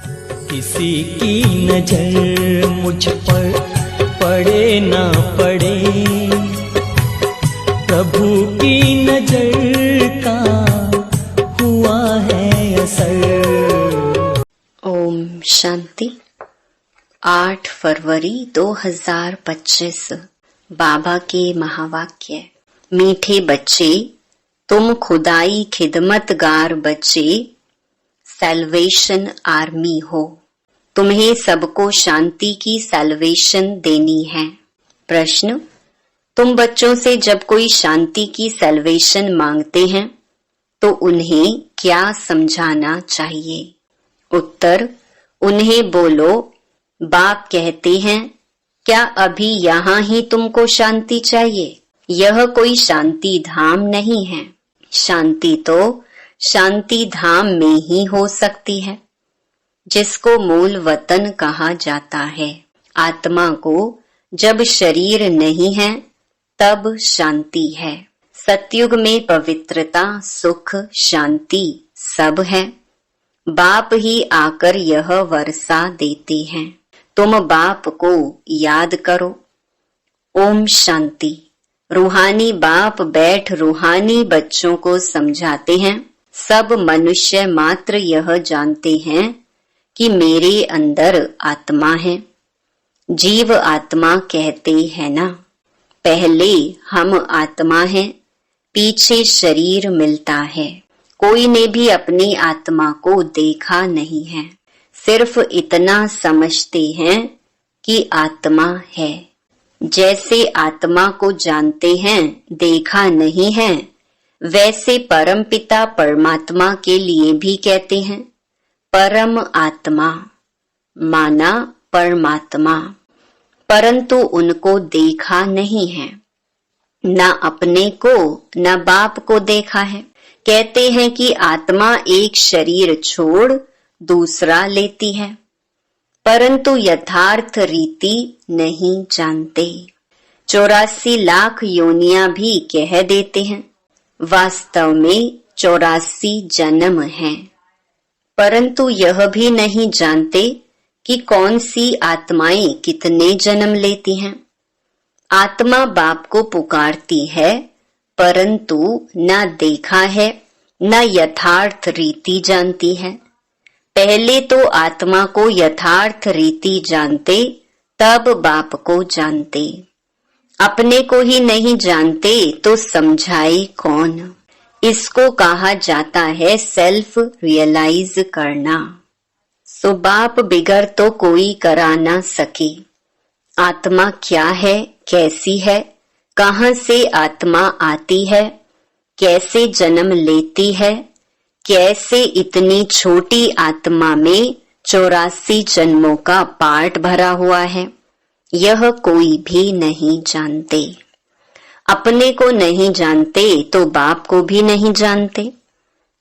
किसी की नजर मुझ पर पड़े ना पड़े, प्रभु की नजर का हुआ है असर। ओम शांति। 8 फरवरी 2025। बाबा के महावाक्य। मीठे बच्चे, तुम खुदाई खिदमतगार बच्चे, सैल्वेशन आर्मी हो। तुम्हें सबको शांति की सैल्वेशन देनी है। प्रश्न, तुम बच्चों से जब कोई शांति की सैल्वेशन मांगते हैं तो उन्हें क्या समझाना चाहिए? उत्तर, उन्हें बोलो, बाप कहते हैं, क्या अभी यहाँ ही तुमको शांति चाहिए? यह कोई शांति धाम नहीं है। शांति तो शांति धाम में ही हो सकती है, जिसको मूल वतन कहा जाता है। आत्मा को जब शरीर नहीं है तब शांति है। सतयुग में पवित्रता, सुख, शांति सब है। बाप ही आकर यह वर्षा देते हैं। तुम बाप को याद करो। ओम शांति। रूहानी बाप बैठ रूहानी बच्चों को समझाते हैं। सब मनुष्य मात्र यह जानते हैं कि मेरे अंदर आत्मा है। जीव आत्मा कहते हैं ना। पहले हम आत्मा हैं, पीछे शरीर मिलता है। कोई ने भी अपनी आत्मा को देखा नहीं है, सिर्फ इतना समझते हैं कि आत्मा है। जैसे आत्मा को जानते हैं, देखा नहीं है, वैसे परमपिता परमात्मा के लिए भी कहते हैं परम आत्मा, माना परमात्मा, परंतु उनको देखा नहीं है। न अपने को न बाप को देखा है। कहते हैं कि आत्मा एक शरीर छोड़ दूसरा लेती है, परंतु यथार्थ रीति नहीं जानते। 84 लाख योनियां भी कह देते हैं, वास्तव में 84 जन्म हैं, परंतु यह भी नहीं जानते कि कौन सी आत्माएं कितने जन्म लेती हैं। आत्मा बाप को पुकारती है, परंतु न देखा है न यथार्थ रीति जानती है। पहले तो आत्मा को यथार्थ रीति जानते, तब बाप को जानते। अपने को ही नहीं जानते तो समझाए कौन? इसको कहा जाता है सेल्फ रियलाइज करना। सो बाप बिगर तो कोई करा ना सके। आत्मा क्या है, कैसी है, कहाँ से आत्मा आती है, कैसे जन्म लेती है, कैसे इतनी छोटी आत्मा में 84 जन्मों का पार्ट भरा हुआ है, यह कोई भी नहीं जानते। अपने को नहीं जानते तो बाप को भी नहीं जानते।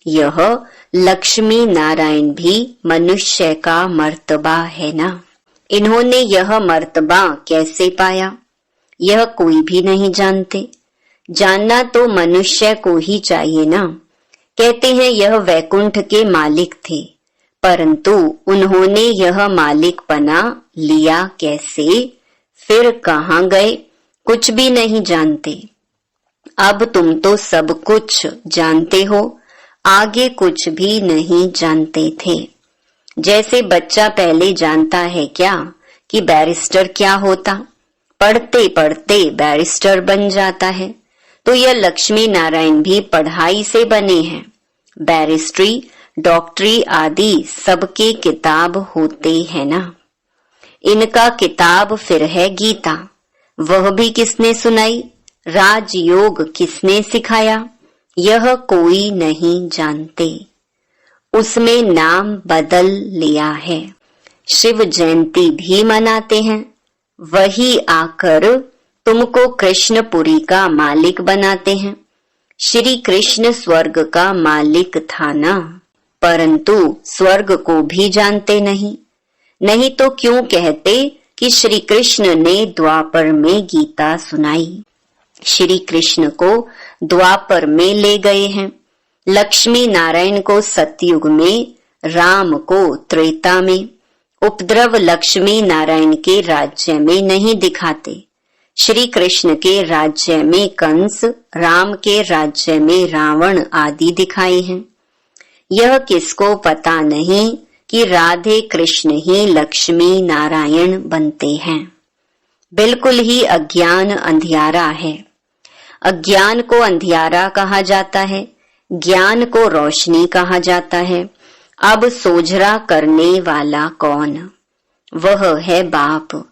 यह लक्ष्मी नारायण भी मनुष्य का मर्तबा है ना। इन्होंने यह मर्तबा कैसे पाया, यह कोई भी नहीं जानते। जानना तो मनुष्य को ही चाहिए ना। कहते हैं यह वैकुंठ के मालिक थे, परंतु उन्होंने यह मालिकपना लिया कैसे, फिर कहाँ गए, कुछ भी नहीं जानते। अब तुम तो सब कुछ जानते हो, आगे कुछ भी नहीं जानते थे। जैसे बच्चा पहले जानता है क्या कि बैरिस्टर क्या होता, पढ़ते पढ़ते बैरिस्टर बन जाता है, तो यह लक्ष्मी नारायण भी पढ़ाई से बने हैं। बैरिस्ट्री, डॉक्टरी आदि सबके किताब होते हैं ना। इनका किताब फिर है गीता। वह भी किसने सुनाई, राजयोग किसने सिखाया, यह कोई नहीं जानते। उसमें नाम बदल लिया है। शिव जयंती भी मनाते हैं, वही आकर तुमको कृष्णपुरी का मालिक बनाते हैं। श्री कृष्ण स्वर्ग का मालिक था ना, परंतु स्वर्ग को भी जानते नहीं। नहीं तो क्यों कहते कि श्री कृष्ण ने द्वापर में गीता सुनाई। श्री कृष्ण को द्वापर में ले गए हैं, लक्ष्मी नारायण को सतयुग में राम को त्रेता में, उपद्रव लक्ष्मी नारायण के राज्य में नहीं दिखाते। श्री कृष्ण के राज्य में कंस, राम के राज्य में रावण आदि दिखाए हैं। यह किसको पता नहीं कि राधे कृष्ण ही लक्ष्मी नारायण बनते हैं। बिल्कुल ही अज्ञान अंधियारा है। अज्ञान को अंधियारा कहा जाता है, ज्ञान को रोशनी कहा जाता है। अब सोझरा करने वाला कौन? वह है बाप।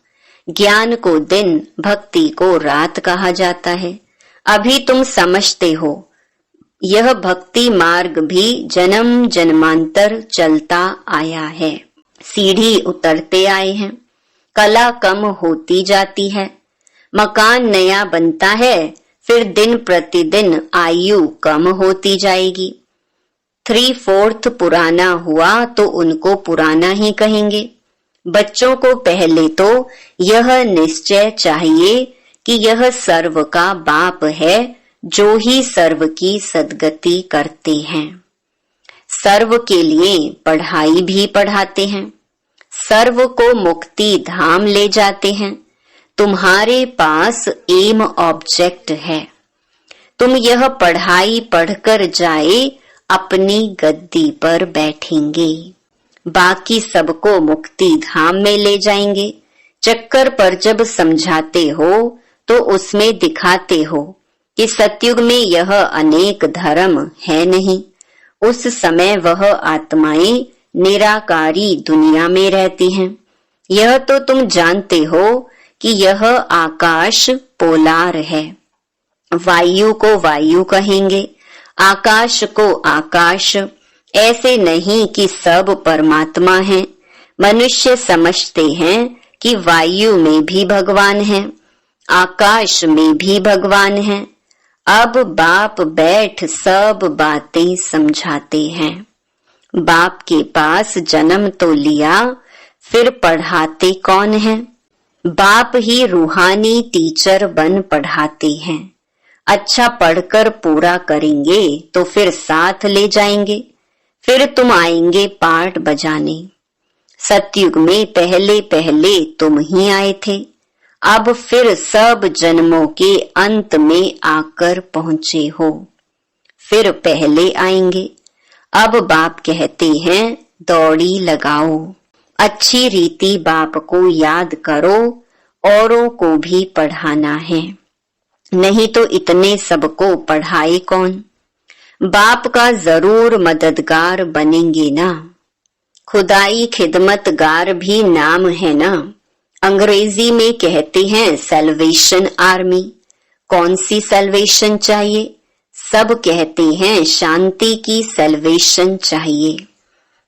ज्ञान को दिन, भक्ति को रात कहा जाता है। अभी तुम समझते हो। यह भक्ति मार्ग भी जन्म जन्मांतर चलता आया है। सीढ़ी उतरते आए हैं। कला कम होती जाती है। मकान नया बनता है, फिर दिन प्रतिदिन आयु कम होती जाएगी। 3/4 पुराना हुआ तो उनको पुराना ही कहेंगे। बच्चों को पहले तो यह निश्चय चाहिए कि यह सर्व का बाप है, जो ही सर्व की सद्गति करते हैं। सर्व के लिए पढ़ाई भी पढ़ाते हैं, सर्व को मुक्ति धाम ले जाते हैं। तुम्हारे पास एम ऑब्जेक्ट है। तुम यह पढ़ाई पढ़कर जाए अपनी गद्दी पर बैठेंगे, बाकी सबको मुक्ति धाम में ले जाएंगे। चक्कर पर जब समझाते हो तो उसमें दिखाते हो कि सतयुग में यह अनेक धर्म है नहीं। उस समय वह आत्माएं निराकारी दुनिया में रहती हैं। यह तो तुम जानते हो कि यह आकाश पोलार है। वायु को वायु कहेंगे, आकाश को आकाश। ऐसे नहीं कि सब परमात्मा है। मनुष्य समझते हैं कि वायु में भी भगवान है, आकाश में भी भगवान है। अब बाप बैठ सब बातें समझाते हैं। बाप के पास जन्म तो लिया, फिर पढ़ाते कौन है? बाप ही रूहानी टीचर बन पढ़ाते हैं। अच्छा पढ़कर पूरा करेंगे तो फिर साथ ले जाएंगे, फिर तुम आएंगे पाठ बजाने। सतयुग में पहले पहले तुम ही आए थे, अब फिर सब जन्मों के अंत में आकर पहुंचे हो, फिर पहले आएंगे। अब बाप कहते हैं दौड़ी लगाओ, अच्छी रीति बाप को याद करो, औरों को भी पढ़ाना है। नहीं तो इतने सबको पढ़ाए कौन? बाप का जरूर मददगार बनेंगे ना। खुदाई खिदमतगार भी नाम है ना। अंग्रेजी में कहते हैं सैल्वेशन आर्मी। कौन सी सैल्वेशन चाहिए? सब कहते हैं शांति की सैल्वेशन चाहिए।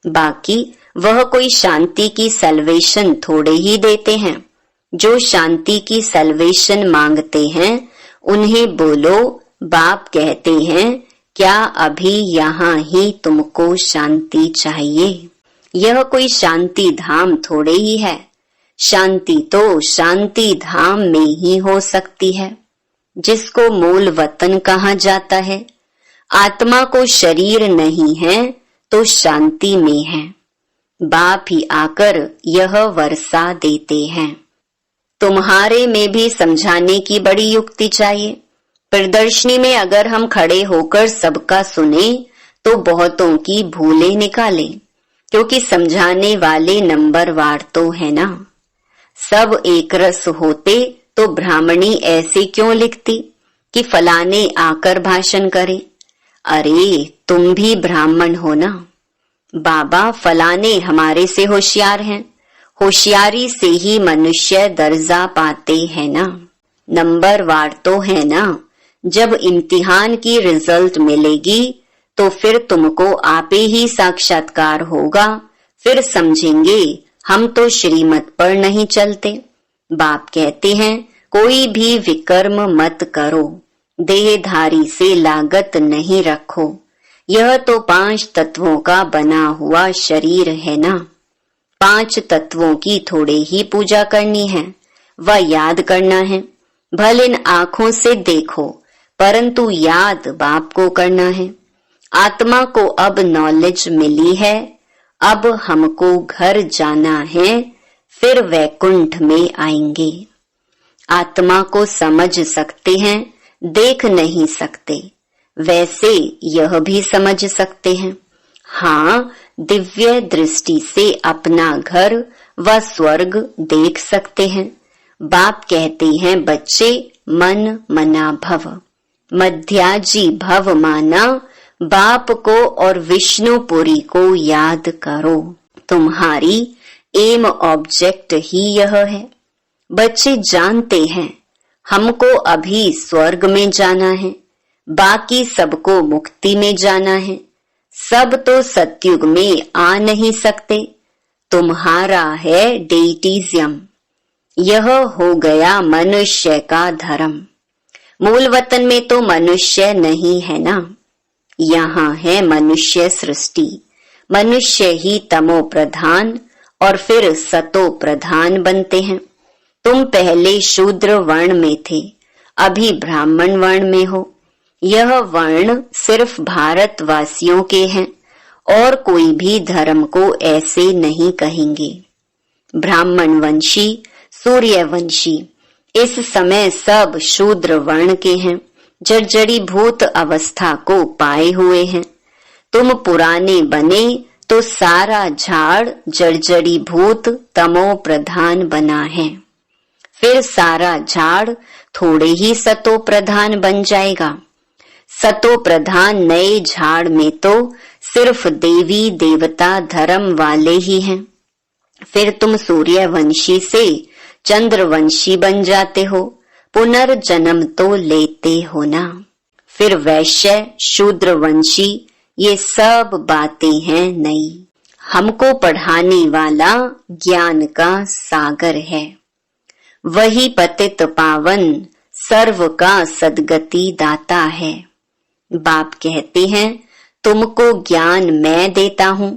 बाकी वह कोई शांति की सैल्वेशन थोड़े ही देते हैं। जो शांति की सैल्वेशन मांगते हैं उन्हें बोलो बाप कहते हैं क्या अभी यहाँ ही तुमको शांति चाहिए? यह कोई शांति धाम थोड़े ही है। शांति तो शांति धाम में ही हो सकती है, जिसको मूल वतन कहा जाता है। आत्मा को शरीर नहीं है तो शांति में है। बाप ही आकर यह वर्षा देते हैं। तुम्हारे में भी समझाने की बड़ी युक्ति चाहिए। प्रदर्शनी में अगर हम खड़े होकर सबका सुने तो बहुतों की भूलें निकालें, क्योंकि समझाने वाले नंबरवार तो है ना। सब एक रस होते तो ब्राह्मणी ऐसे क्यों लिखती कि फलाने आकर भाषण करे? अरे तुम भी ब्राह्मण हो ना। बाबा फलाने हमारे से होशियार हैं। होशियारी से ही मनुष्य दर्जा पाते हैं ना। नंबरवार तो है ना। जब इम्तिहान की रिजल्ट मिलेगी तो फिर तुमको आपे ही साक्षात्कार होगा। फिर समझेंगे हम तो श्रीमत पर नहीं चलते। बाप कहते हैं कोई भी विकर्म मत करो, देहधारी से लागत नहीं रखो। यह तो 5 तत्वों का बना हुआ शरीर है ना। 5 तत्वों की थोड़े ही पूजा करनी है, वह याद करना है। भले इन आंखों से देखो, परंतु याद बाप को करना है। आत्मा को अब नॉलेज मिली है, अब हमको घर जाना है, फिर वैकुंठ में आएंगे। आत्मा को समझ सकते हैं, देख नहीं सकते, वैसे यह भी समझ सकते हैं। हाँ, दिव्य दृष्टि से अपना घर व स्वर्ग देख सकते हैं। बाप कहते हैं, बच्चे मन मना भव, मध्याजी भव माना, बाप को और विष्णुपुरी को याद करो। तुम्हारी एम ऑब्जेक्ट ही यह है। बच्चे जानते हैं हमको अभी स्वर्ग में जाना है, बाकी सबको मुक्ति में जाना है। सब तो सतयुग में आ नहीं सकते। तुम्हारा है डेटिज्म, यह हो गया मनुष्य का धर्म। मूल वतन में तो मनुष्य नहीं है ना, यहाँ है मनुष्य सृष्टि। मनुष्य ही तमो प्रधान और फिर सतो प्रधान बनते हैं। तुम पहले शूद्र वर्ण में थे, अभी ब्राह्मण वर्ण में हो। यह वर्ण सिर्फ भारतवासियों के हैं और कोई भी धर्म को ऐसे नहीं कहेंगे। ब्राह्मण वंशी, सूर्यवंशी इस समय सब शूद्र वर्ण के हैं, जर्जरी भूत अवस्था को पाए हुए हैं। तुम पुराने बने तो सारा झाड़ जर्जरी भूत तमो प्रधान बना है, फिर सारा झाड़ थोड़े ही सतो प्रधान बन जाएगा। सतो प्रधान नए झाड़ में तो सिर्फ देवी देवता धर्म वाले ही हैं। फिर तुम सूर्यवंशी से चंद्रवंशी बन जाते हो, पुनर्जन्म तो लेते हो ना। फिर वैश्य शूद्रवंशी ये सब बातें हैं नई। हमको पढ़ाने वाला ज्ञान का सागर है, वही पतित पावन सर्व का सद्गति दाता है। बाप कहते हैं, तुमको ज्ञान मैं देता हूँ,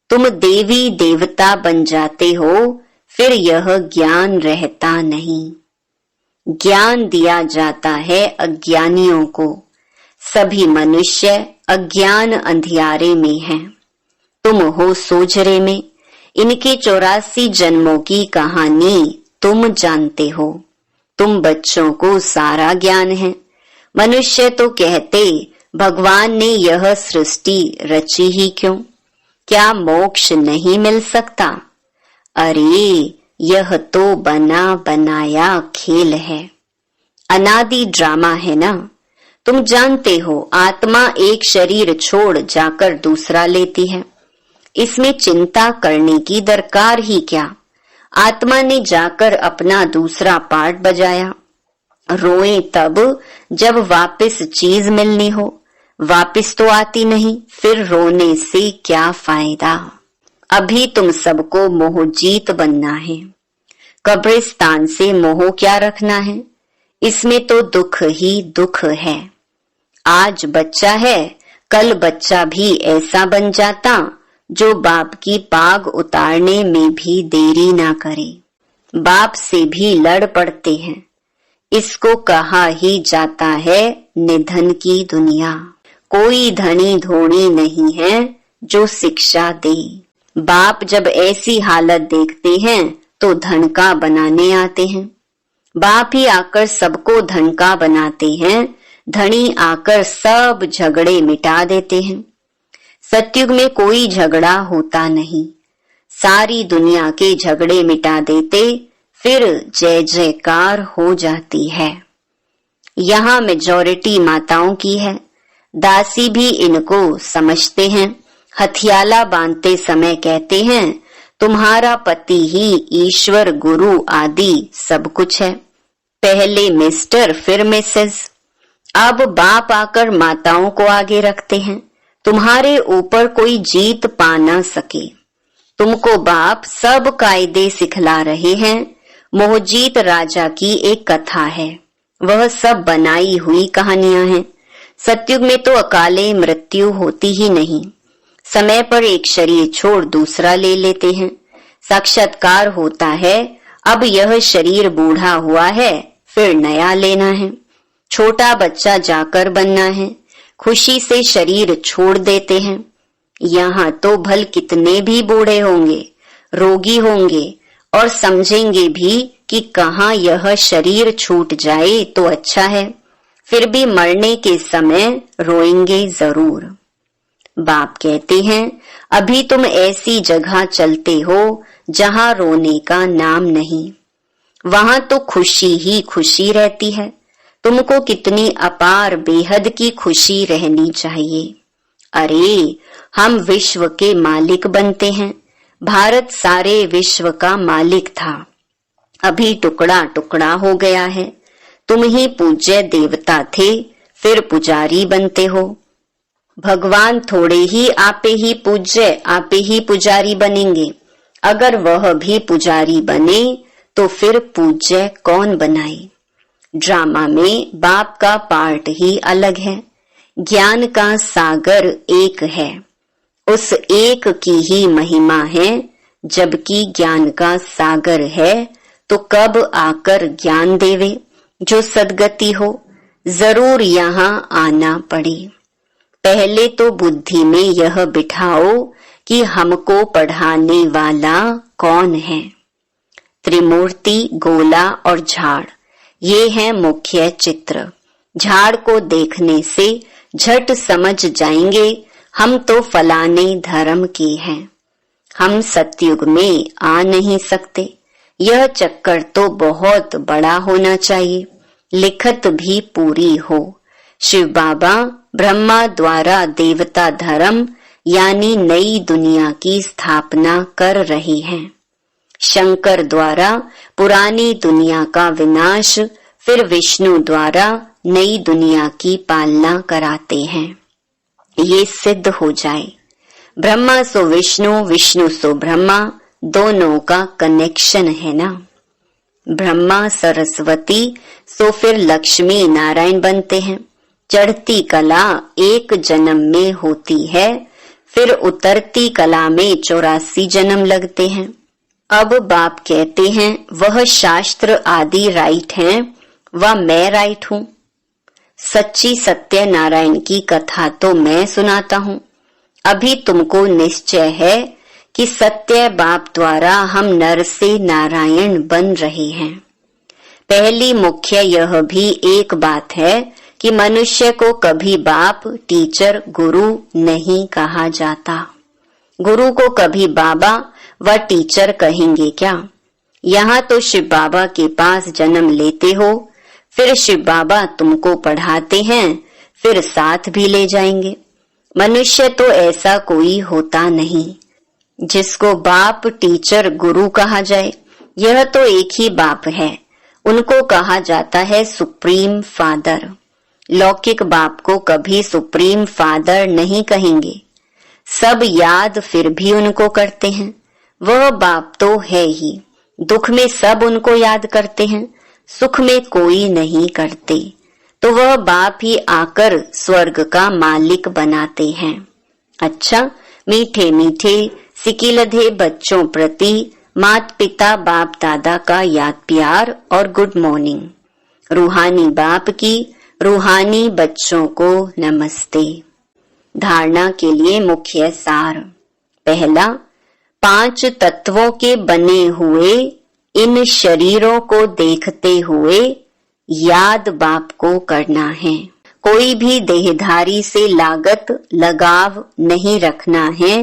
तुम देवी देवता बन जाते हो, फिर यह ज्ञान रहता नहीं। ज्ञान दिया जाता है अज्ञानियों को। सभी मनुष्य अज्ञान अंधियारे में हैं। तुम हो सोजरे में। इनके 84 जन्मों की कहानी तुम जानते हो। तुम बच्चों को सारा ज्ञान है। मनुष्य तो कहते, भगवान ने यह सृष्टि रची ही क्यों? क्या मोक्ष नहीं मिल सकता? अरे, यह तो बना बनाया खेल है, अनादि ड्रामा है ना। तुम जानते हो आत्मा एक शरीर छोड़ जाकर दूसरा लेती है। इसमें चिंता करने की दरकार ही क्या? आत्मा ने जाकर अपना दूसरा पार्ट बजाया। रोए तब जब वापस चीज मिलनी हो, वापस तो आती नहीं, फिर रोने से क्या फायदा? अभी तुम सबको मोहजीत बनना है। कब्रिस्तान से मोह क्या रखना है? इसमें तो दुख ही दुख है। आज बच्चा है, कल बच्चा भी ऐसा बन जाता जो बाप की पाग उतारने में भी देरी ना करे। बाप से भी लड़ पड़ते हैं। इसको कहा ही जाता है निधन की दुनिया। कोई धनी धोनी नहीं है जो शिक्षा दे। बाप जब ऐसी हालत देखते हैं तो धन का बनाने आते हैं। बाप ही आकर सबको धन का बनाते हैं। धनी आकर सब झगड़े मिटा देते हैं। सतयुग में कोई झगड़ा होता नहीं। सारी दुनिया के झगड़े मिटा देते, फिर जय जयकार हो जाती है। यहाँ मेजॉरिटी माताओं की है। दासी भी इनको समझते हैं। हथियाला बांधते समय कहते हैं, तुम्हारा पति ही ईश्वर गुरु आदि सब कुछ है। पहले मिस्टर फिर मिसेस। अब बाप आकर माताओं को आगे रखते हैं। तुम्हारे ऊपर कोई जीत पा ना सके। तुमको बाप सब कायदे सिखला रहे हैं। मोहजीत राजा की एक कथा है, वह सब बनाई हुई कहानियां हैं। सतयुग में तो अकाले मृत्यु होती ही नहीं। समय पर एक शरीर छोड़ दूसरा ले लेते हैं। साक्षात्कार होता है, अब यह शरीर बूढ़ा हुआ है, फिर नया लेना है। छोटा बच्चा जाकर बनना है। खुशी से शरीर छोड़ देते हैं। यहाँ तो भल कितने भी बूढ़े होंगे, रोगी होंगे और समझेंगे भी कि कहाँ यह शरीर छूट जाए तो अच्छा है, फिर भी मरने के समय रोएंगे जरूर। बाप कहते हैं, अभी तुम ऐसी जगह चलते हो जहाँ रोने का नाम नहीं, वहां तो खुशी ही खुशी रहती है। तुमको कितनी अपार बेहद की खुशी रहनी चाहिए। अरे, हम विश्व के मालिक बनते हैं। भारत सारे विश्व का मालिक था, अभी टुकड़ा टुकड़ा हो गया है। तुम ही पूज्य देवता थे, फिर पुजारी बनते हो। भगवान थोड़े ही आपे ही पूज्य, आपे ही पुजारी बनेंगे। अगर वह भी पुजारी बने तो फिर पूज्य कौन बनाए। ड्रामा में बाप का पार्ट ही अलग है। ज्ञान का सागर एक है, उस एक की ही महिमा है। जबकि ज्ञान का सागर है तो कब आकर ज्ञान देवे जो सदगति हो। जरूर यहाँ आना पड़े। पहले तो बुद्धि में यह बिठाओ कि हमको पढ़ाने वाला कौन है। त्रिमूर्ति, गोला और झाड़, ये है मुख्य चित्र। झाड़ को देखने से झट समझ जाएंगे हम तो फलाने धर्म के हैं। हम सतयुग में आ नहीं सकते। यह चक्कर तो बहुत बड़ा होना चाहिए, लिखत भी पूरी हो। शिव बाबा ब्रह्मा द्वारा देवता धर्म यानी नई दुनिया की स्थापना कर रहे हैं। शंकर द्वारा पुरानी दुनिया का विनाश, फिर विष्णु द्वारा नई दुनिया की पालना कराते हैं। ये सिद्ध हो जाए। ब्रह्मा सो विष्णु, विष्णु सो ब्रह्मा, दोनों का कनेक्शन है ना। ब्रह्मा सरस्वती सो फिर लक्ष्मी नारायण बनते हैं। चढ़ती कला एक जन्म में होती है, फिर उतरती कला में 84 जन्म लगते हैं। अब बाप कहते हैं, वह शास्त्र आदि राइट हैं, वह मैं राइट हूँ। सच्ची सत्य नारायण की कथा तो मैं सुनाता हूँ। अभी तुमको निश्चय है कि सत्य बाप द्वारा हम नर से नारायण बन रहे हैं। पहली मुख्य यह भी एक बात है कि मनुष्य को कभी बाप, टीचर, गुरु नहीं कहा जाता। गुरु को कभी बाबा व टीचर कहेंगे क्या। यहाँ तो शिव बाबा के पास जन्म लेते हो, फिर शिव बाबा तुमको पढ़ाते हैं, फिर साथ भी ले जाएंगे। मनुष्य तो ऐसा कोई होता नहीं जिसको बाप, टीचर, गुरु कहा जाए। यह तो एक ही बाप है, उनको कहा जाता है सुप्रीम फादर। लौकिक बाप को कभी सुप्रीम फादर नहीं कहेंगे। सब याद फिर भी उनको करते हैं। वह बाप तो है ही। दुख में सब उनको याद करते हैं, सुख में कोई नहीं करते। तो वह बाप ही आकर स्वर्ग का मालिक बनाते हैं। अच्छा, मीठे मीठे सिकिलधे बच्चों प्रति माता पिता बाप दादा का याद प्यार और गुड मॉर्निंग। रूहानी बाप की रूहानी बच्चों को नमस्ते। धारणा के लिए मुख्य सार। पहला, 5 तत्वों के बने हुए इन शरीरों को देखते हुए याद बाप को करना है। कोई भी देहधारी से लागत लगाव नहीं रखना है,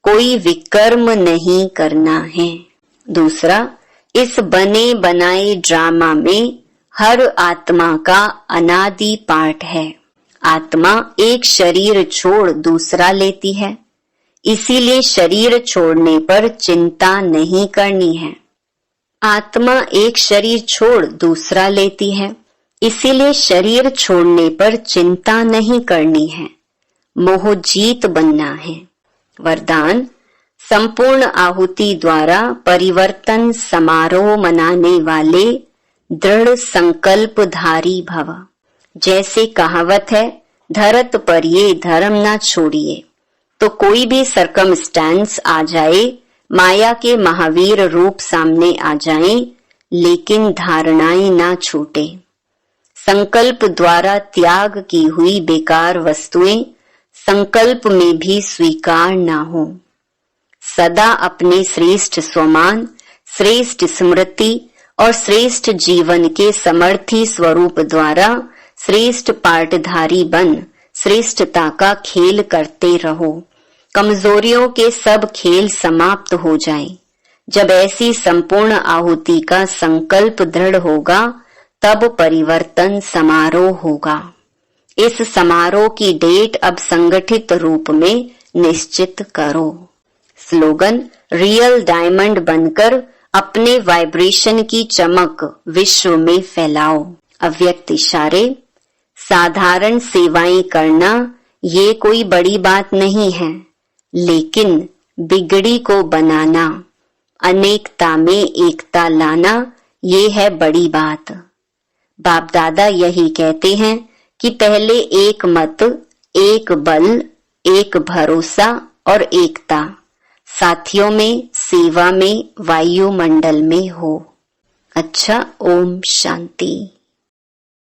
कोई विकर्म नहीं करना है। दूसरा, इस बने बनाए ड्रामा में हर आत्मा का अनादि पार्ट है। आत्मा एक शरीर छोड़ दूसरा लेती है, इसीलिए शरीर छोड़ने पर चिंता नहीं करनी है। आत्मा एक शरीर छोड़ दूसरा लेती है, इसीलिए शरीर छोड़ने पर चिंता नहीं करनी है। मोहजीत बनना है। वरदान, संपूर्ण आहुति द्वारा परिवर्तन समारोह मनाने वाले दृढ़ संकल्पधारी भव। जैसे कहावत है, धरत पर ये धर्म ना छोड़िए। तो कोई भी सरकमस्टेंस आ जाए, माया के महावीर रूप सामने आ जाएं, लेकिन धारणाएं ना छूटे। संकल्प द्वारा त्याग की हुई बेकार वस्तुएं संकल्प में भी स्वीकार ना हो। सदा अपने श्रेष्ठ स्वमान, श्रेष्ठ स्मृति और श्रेष्ठ जीवन के समर्थी स्वरूप द्वारा श्रेष्ठ पाठधारी बन श्रेष्ठता का खेल करते रहो। कमजोरियों के सब खेल समाप्त हो जाएं। जब ऐसी संपूर्ण आहुति का संकल्प दृढ़ होगा तब परिवर्तन समारोह होगा। इस समारोह की डेट अब संगठित रूप में निश्चित करो। स्लोगन, रियल डायमंड बनकर अपने वाइब्रेशन की चमक विश्व में फैलाओ। अव्यक्त इशारे, साधारण सेवाएं करना ये कोई बड़ी बात नहीं है, लेकिन बिगड़ी को बनाना, अनेकता में एकता लाना, ये है बड़ी बात। बाप दादा यही कहते हैं कि पहले एक मत, एक बल, एक भरोसा और एकता साथियों में, सेवा में, वायुमंडल में हो। अच्छा, ओम शांति।